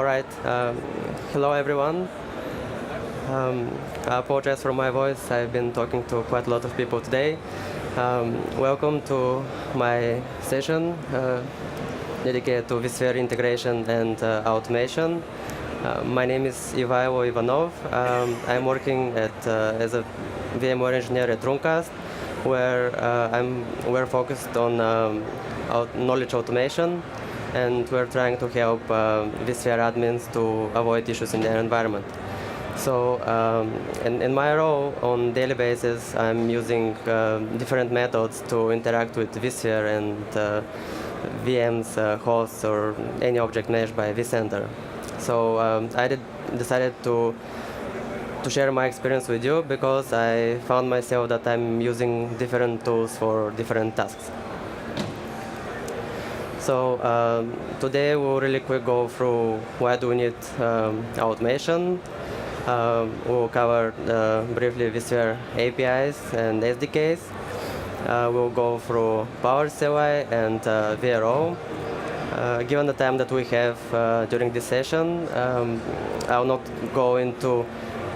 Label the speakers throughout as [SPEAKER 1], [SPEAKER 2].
[SPEAKER 1] right. Hello, everyone. I apologize for my voice. I've been talking to quite a lot of people today. Welcome to my session dedicated to vSphere integration and automation. My name is Ivaylo Ivanov. I'm working as a VMware engineer at Runecast, where we're focused on knowledge automation, and we're trying to help vSphere admins to avoid issues in their environment. So in my role on daily basis, I'm using different methods to interact with vSphere and VMs, hosts, or any object managed by vCenter. So I decided to share my experience with you because I found myself that I'm using different tools for different tasks. So today we'll really quick go through why do we need automation. We'll cover briefly vSphere APIs and SDKs. We'll go through PowerCy and VRO. Given the time that we have during this session, I'll not go into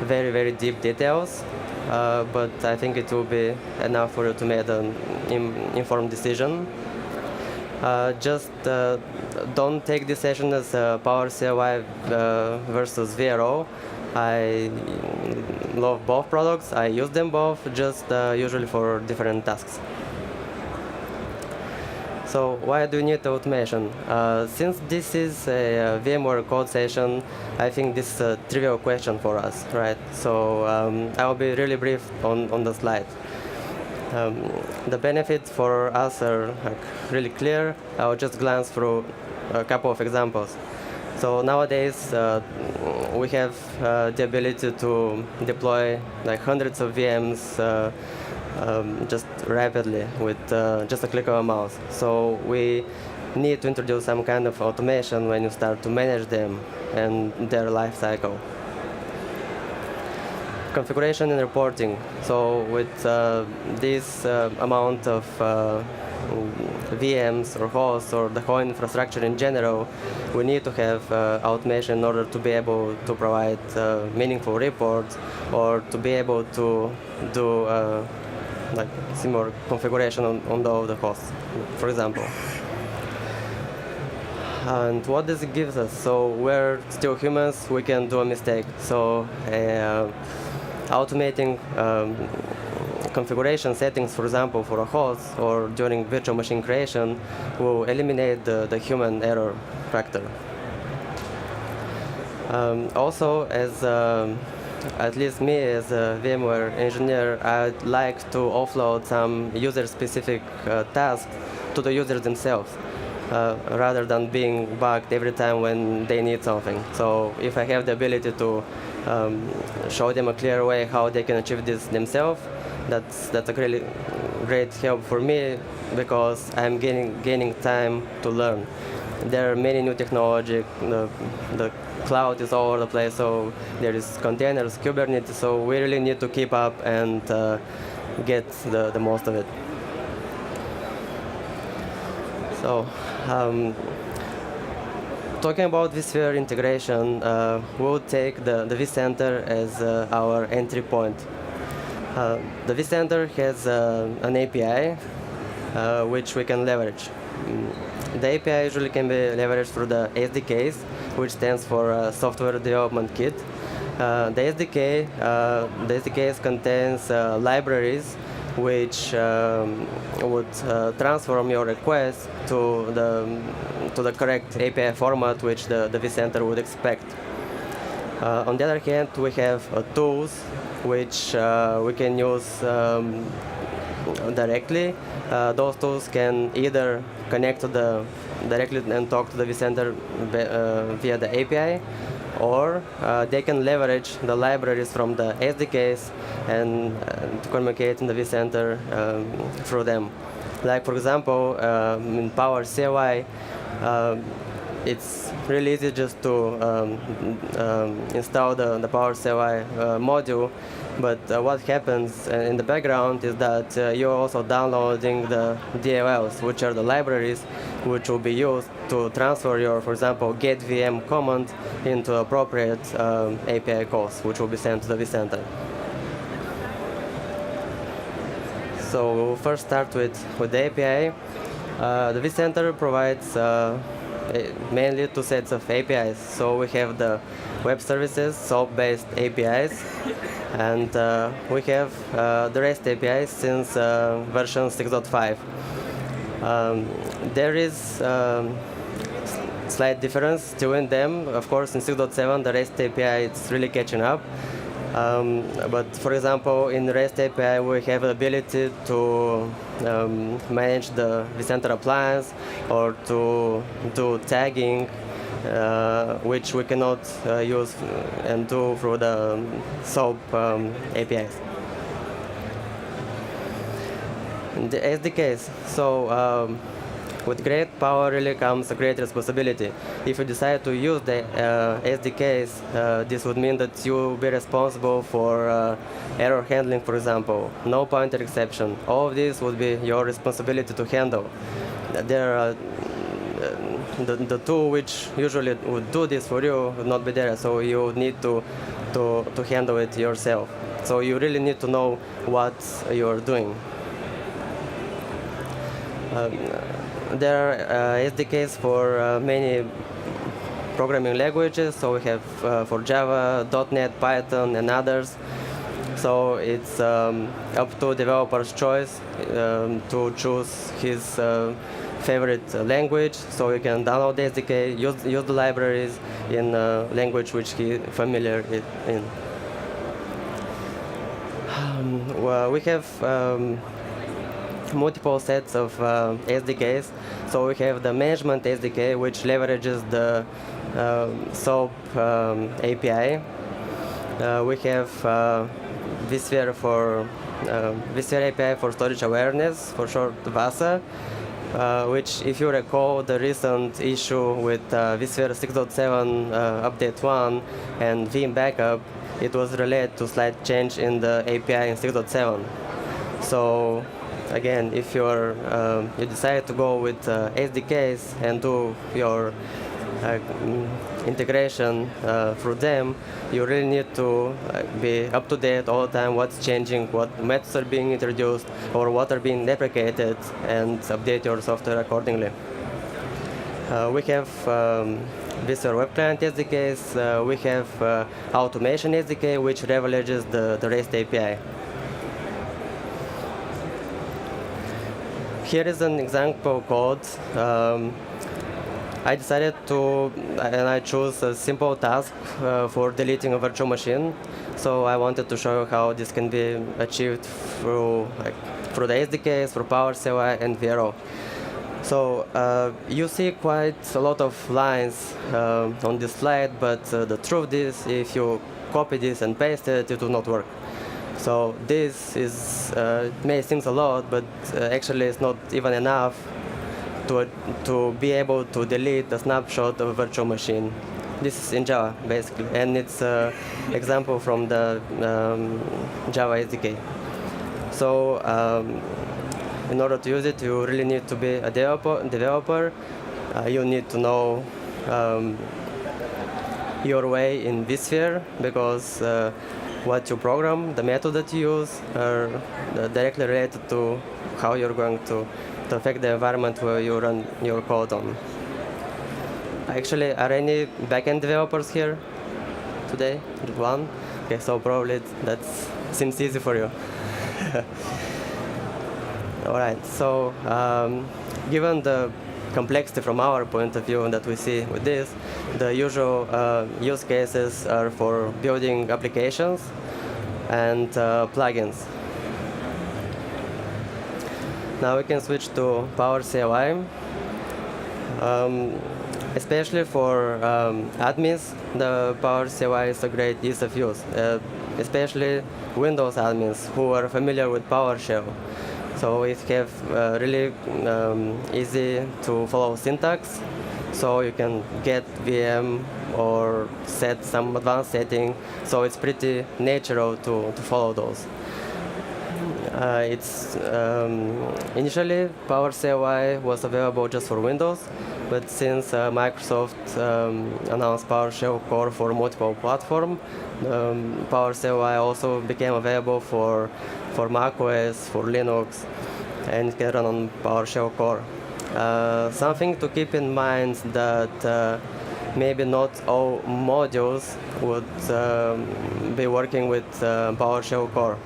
[SPEAKER 1] very, very deep details, but I think it will be enough for you to make an informed decision. Just don't take this session as PowerCy versus VRO. I love both products. I use them both, just usually for different tasks. So why do you need automation? Since this is a VMware code session, I think this is a trivial question for us, right? So I'll be really brief on the slide. The benefits for us are really clear. I'll just glance through a couple of examples. So nowadays, we have the ability to deploy like hundreds of VMs just rapidly with just a click of a mouse. So we need to introduce some kind of automation when you start to manage them and their life cycle. Configuration and reporting. So with this amount of VMs or hosts or the whole infrastructure in general, we need to have automation in order to be able to provide meaningful reports or to be able to do like similar configuration on the hosts, for example. And what does it give us? So we're still humans, we can do a mistake. So automating configuration settings, for example, for a host or during virtual machine creation will eliminate the human error factor. Also, as at least me as a VMware engineer, I'd like to offload some user-specific tasks to the users themselves, rather than being bugged every time when they need something. So if I have the ability to show them a clear way how they can achieve this themselves, that's a really great help for me because I'm gaining time to learn. There are many new technology. The cloud is all over the place, so there is containers, Kubernetes, so we really need to keep up and get the most of it. So talking about vSphere integration, we'll take the vCenter as our entry point. The vCenter has an API which we can leverage. The API usually can be leveraged through the SDKs, which stands for Software Development Kit. The SDKs contains libraries which would transform your request to the correct API format which the vCenter would expect. On the other hand, we have tools which we can use directly. Those tools can either connect to directly and talk to the vCenter via the API, or they can leverage the libraries from the SDKs and to communicate in the vCenter through them. Like for example, in PowerCy, it's really easy just to install the PowerCy module. But what happens in the background is that you're also downloading the DLLs, which are the libraries which will be used to transfer your, for example, get VM command into appropriate API calls, which will be sent to the vCenter. So we'll first start with the API. The vCenter provides mainly two sets of APIs. So we have the web services, SOAP-based APIs, and we have the REST APIs since version 6.5. There is slight difference still in them. Of course, in 6.7, the REST API is really catching up. But for example, in the REST API, we have the ability to manage the vCenter appliance or to do tagging, which we cannot use and do through the SOAP APIs. And the SDKs. So with great power really comes a great responsibility. If you decide to use the SDKs, this would mean that you will be responsible for error handling, for example, no pointer exception. All of this would be your responsibility to handle. There are the tool which usually would do this for you would not be there, so you need to handle it yourself. So you really need to know what you're doing. There are SDKs for many programming languages, so we have for Java, .NET, Python, and others. So it's up to developer's choice to choose his favorite language, so you can download the SDK, use the libraries in a language which he's familiar in. Well, we have multiple sets of SDKs. So we have the management SDK, which leverages the SOAP API. We have vSphere for vSphere API for storage awareness, for short VASA, which, if you recall, the recent issue with vSphere 6.7 update 1 and VM backup, it was related to slight change in the API in 6.7. So again, if you decide to go with SDKs and do your integration through them, you really need to be up to date all the time, what's changing, what methods are being introduced, or what are being deprecated, and update your software accordingly. We have vSphere Web Client SDKs. We have Automation SDK, which leverages the REST API. Here is an example code. I decided I chose a simple task for deleting a virtual machine. So I wanted to show you how this can be achieved through the SDKs, through PowerCy and vRO. So you see quite a lot of lines on this slide, but the truth is, if you copy this and paste it, it will not work. So this may seem a lot, but actually it's not even enough to be able to delete a snapshot of a virtual machine. This is in Java, basically, and it's an example from the Java SDK. So in order to use it, you really need to be a developer. You need to know your way in vSphere, because what you program, the method that you use, are directly related to how you're going to affect the environment where you run your code on. Actually, are any backend developers here today? One? Okay, so probably that seems easy for you. All right, so given the complexity from our point of view that we see with this, the usual use cases are for building applications and plugins. Now we can switch to PowerCy. Especially for admins, the PowerCy is a great ease of use, especially Windows admins who are familiar with PowerShell. So we have really easy to follow syntax, so you can get VM or set some advanced setting. So it's pretty natural to follow those. Initially PowerCy was available just for Windows, but since Microsoft announced PowerShell Core for multiple platforms, PowerCy also became available for macOS, for Linux, and it can run on PowerShell Core. Something to keep in mind that maybe not all modules would be working with PowerShell Core.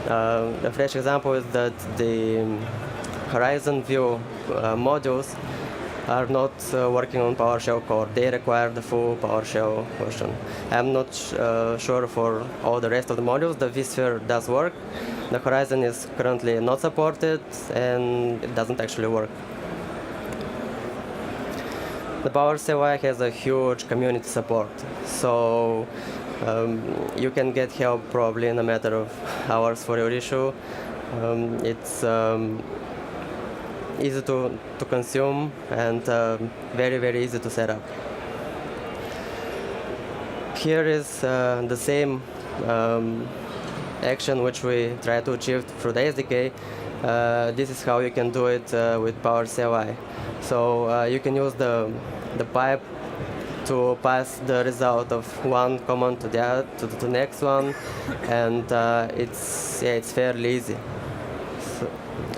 [SPEAKER 1] A fresh example is that the Horizon View modules are not working on PowerShell Core. They require the full PowerShell version. I'm not sure for all the rest of the modules. The vSphere does work. The Horizon is currently not supported, and it doesn't actually work. The PowerCy has a huge community support, so you can get help probably in a matter of hours for your issue. It's easy to consume and very, very easy to set up. Here is the same action which we try to achieve through the SDK. This is how you can do it with PowerCy. So you can use the pipe to pass the result of one command to the next one, and it's fairly easy.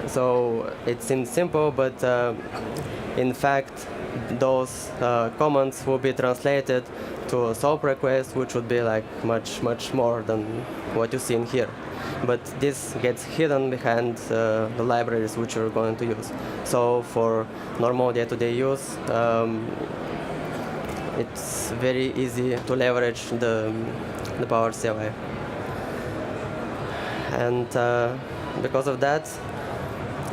[SPEAKER 1] So it seems simple, but in fact those commands will be translated to a SOAP request, which would be like much more than what you see in here. But this gets hidden behind the libraries which you're going to use. So for normal day-to-day use, it's very easy to leverage the PowerCy. And because of that,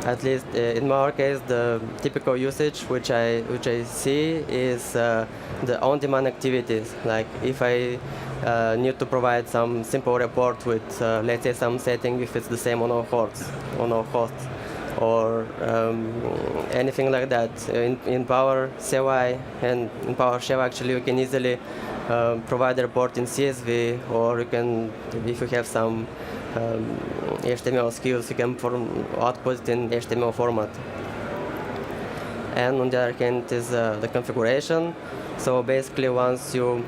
[SPEAKER 1] at least in our case, the typical usage which I see is the on-demand activities. Like if I need to provide some simple report with, let's say, some setting, if it's the same on all hosts, or anything like that. In PowerCy and in PowerShell, actually, you can easily provide a report in CSV, or you can, if you have some HTML skills, you can output it in HTML format. And on the other hand is the configuration. So basically, once you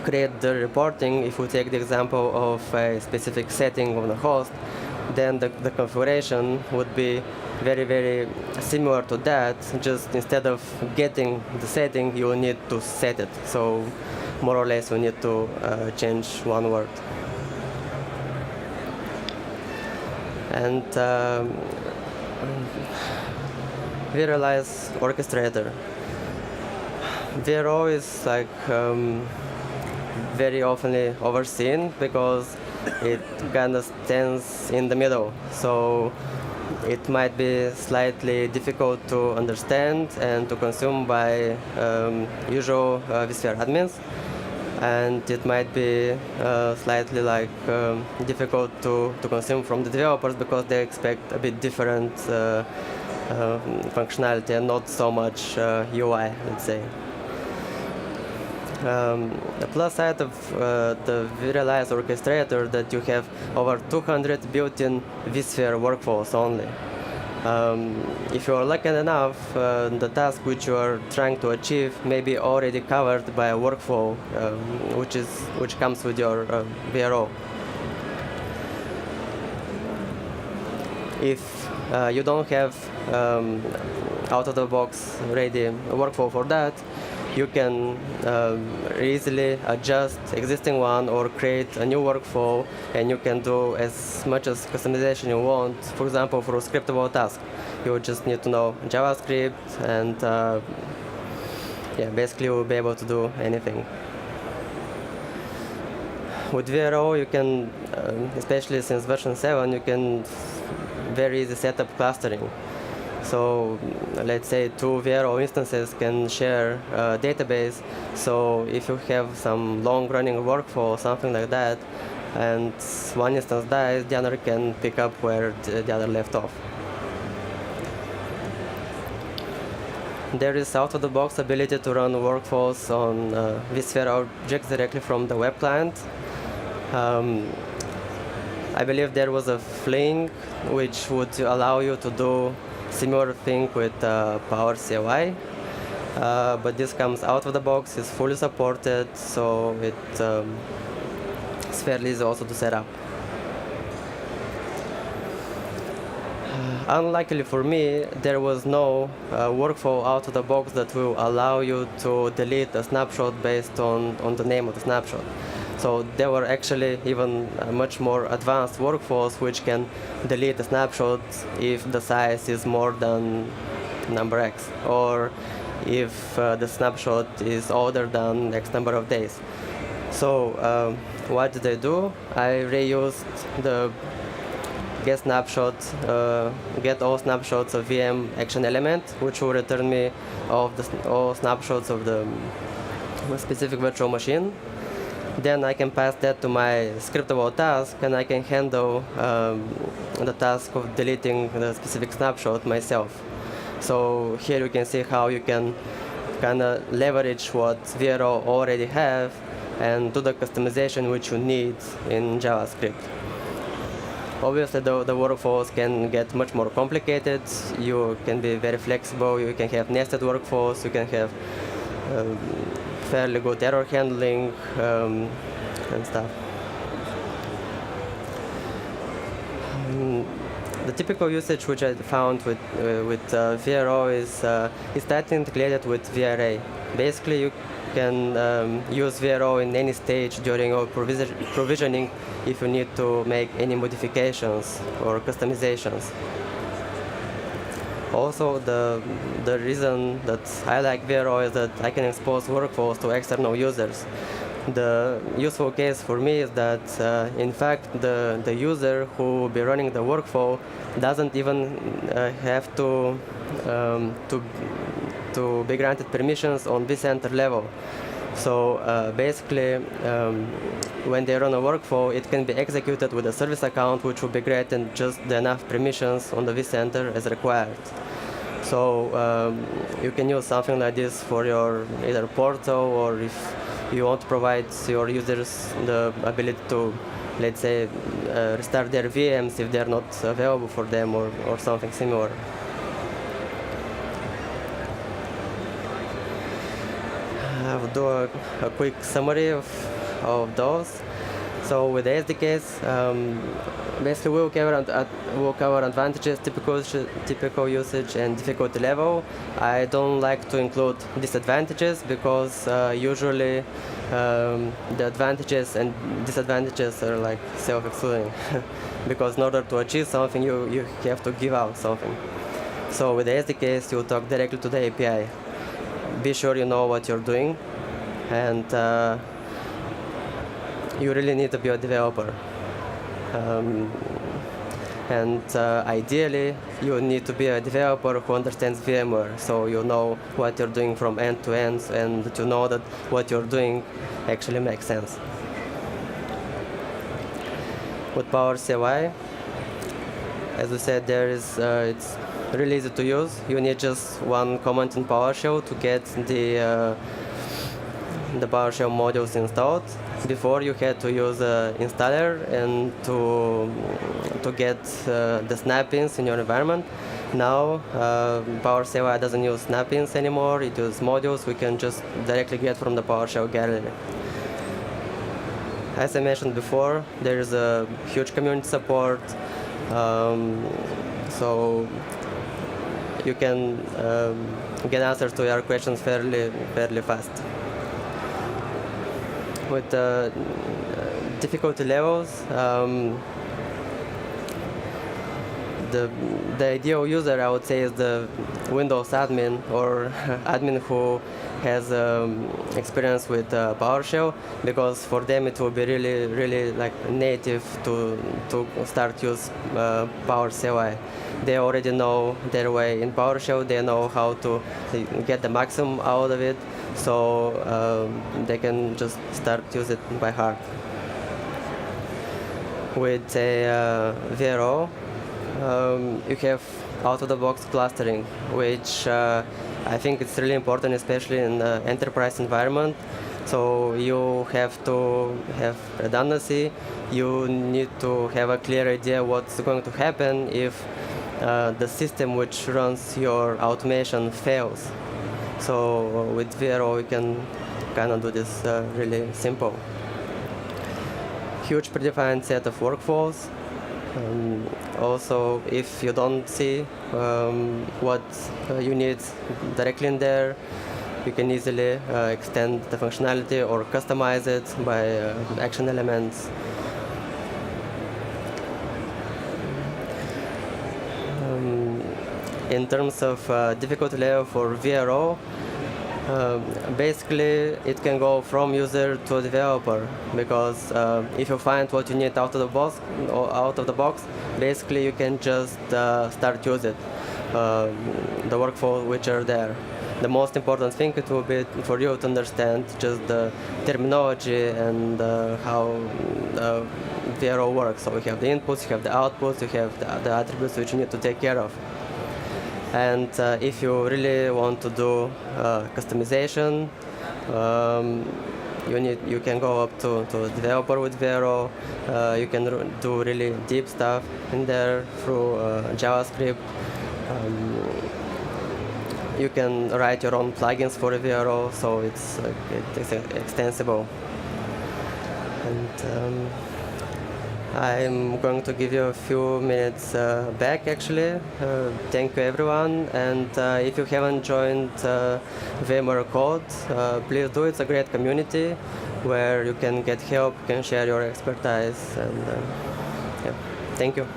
[SPEAKER 1] create the reporting, if we take the example of a specific setting on the host, then the configuration would be very, very similar to that. Just instead of getting the setting, you will need to set it. So more or less, you need to change one word. And vRealize orchestrator. VRO is like very often overseen because it kind of stands in the middle. So it might be slightly difficult to understand and to consume by usual vSphere admins. And it might be slightly like difficult to consume from the developers because they expect a bit different functionality and not so much UI, let's say. The plus side of the vRealize orchestrator that you have over 200 built-in vSphere workflows only. If you are lucky enough, the task which you are trying to achieve may be already covered by a workflow which comes with your VRO. If you don't have out-of-the-box ready workflow for that, you can easily adjust existing one or create a new workflow, and you can do as much as customization you want. For example, for a scriptable task, you just need to know JavaScript, and basically you will be able to do anything. With VRO, you can, especially since version 7, you can very easy set up clustering. So let's say 2 VRO instances can share a database. So if you have some long-running workflow or something like that, and one instance dies, the other can pick up where the other left off. there is out-of-the-box ability to run workflows on vSphere objects directly from the web client. I believe there was a fling which would allow you to do similar thing with PowerCy, but this comes out of the box, is fully supported, so it's fairly easy also to set up. Unluckily for me, there was no workflow out of the box that will allow you to delete a snapshot based on the name of the snapshot. So there were actually even much more advanced workflows which can delete a snapshot if the size is more than number X, or if the snapshot is older than X number of days. So what did I do? I reused the get all snapshots of VM action element, which will return me all snapshots of the specific virtual machine. Then I can pass that to my scriptable task, and I can handle the task of deleting the specific snapshot myself. So here you can see how you can kind of leverage what VRO already have and do the customization which you need in JavaScript. Obviously, the workflows can get much more complicated. You can be very flexible. You can have nested workflows. You can have fairly good error handling and stuff. The typical usage which I found with VRO is tightly integrated with VRA. Basically, you can use VRO in any stage during your provisioning if you need to make any modifications or customizations. Also, the reason that I like VRO is that I can expose workflows to external users. The useful case for me is that, in fact, the user who will be running the workflow doesn't even have to be granted permissions on vCenter level. So basically, when they run a workflow, it can be executed with a service account, which will be granted just enough permissions on the vCenter as required. So you can use something like this for your either portal, or if you want to provide your users the ability to, let's say, restart their VMs if they're not available for them, or something similar. I will do a quick summary of those. So with the SDKs, basically we'll cover advantages, typical usage, and difficulty level. I don't like to include disadvantages because usually the advantages and disadvantages are like self-excluding. Because in order to achieve something, you have to give out something. So with the SDKs, you talk directly to the API. Be sure you know what you're doing, and you really need to be a developer. Ideally, you need to be a developer who understands VMware, so you know what you're doing from end to end, and that you know that what you're doing actually makes sense. With PowerCy, as we said, it's really easy to use. You need just one command in PowerShell to get the PowerShell modules installed. Before, you had to use an installer and to get the snap-ins in your environment. Now, PowerCy doesn't use snap-ins anymore. It uses modules we can just directly get from the PowerShell gallery. As I mentioned before, there is a huge community support, so you can get answers to your questions fairly fast. With the difficulty levels, the ideal user, I would say, is the Windows admin or admin who has experience with PowerShell, because for them it will be really like native to start use PowerCy. They already know their way in PowerShell. They know how to get the maximum out of it, so they can just start use it by heart. With a VRO, you have out-of-the-box clustering, which I think it's really important, especially in the enterprise environment. So you have to have redundancy. You need to have a clear idea what's going to happen if the system which runs your automation fails. So with VRO, we can kind of do this really simple. Huge predefined set of workflows. Also, if you don't see what you need directly in there, you can easily extend the functionality or customize it by action elements. In terms of difficulty level for VRO, basically it can go from user to developer, because if you find what you need out of the box, basically you can just start using the workflow which are there. The most important thing it will be for you to understand just the terminology and how VRO works. So you have the inputs, you have the outputs, you have the attributes which you need to take care of. And if you really want to do customization, you can go up to developer with VRO. You can do really deep stuff in there through JavaScript. You can write your own plugins for VRO, so it's extensible. And I'm going to give you a few minutes back, actually. Thank you, everyone. And if you haven't joined VMware Code, please do. It's a great community where you can get help, you can share your expertise. And yeah, thank you.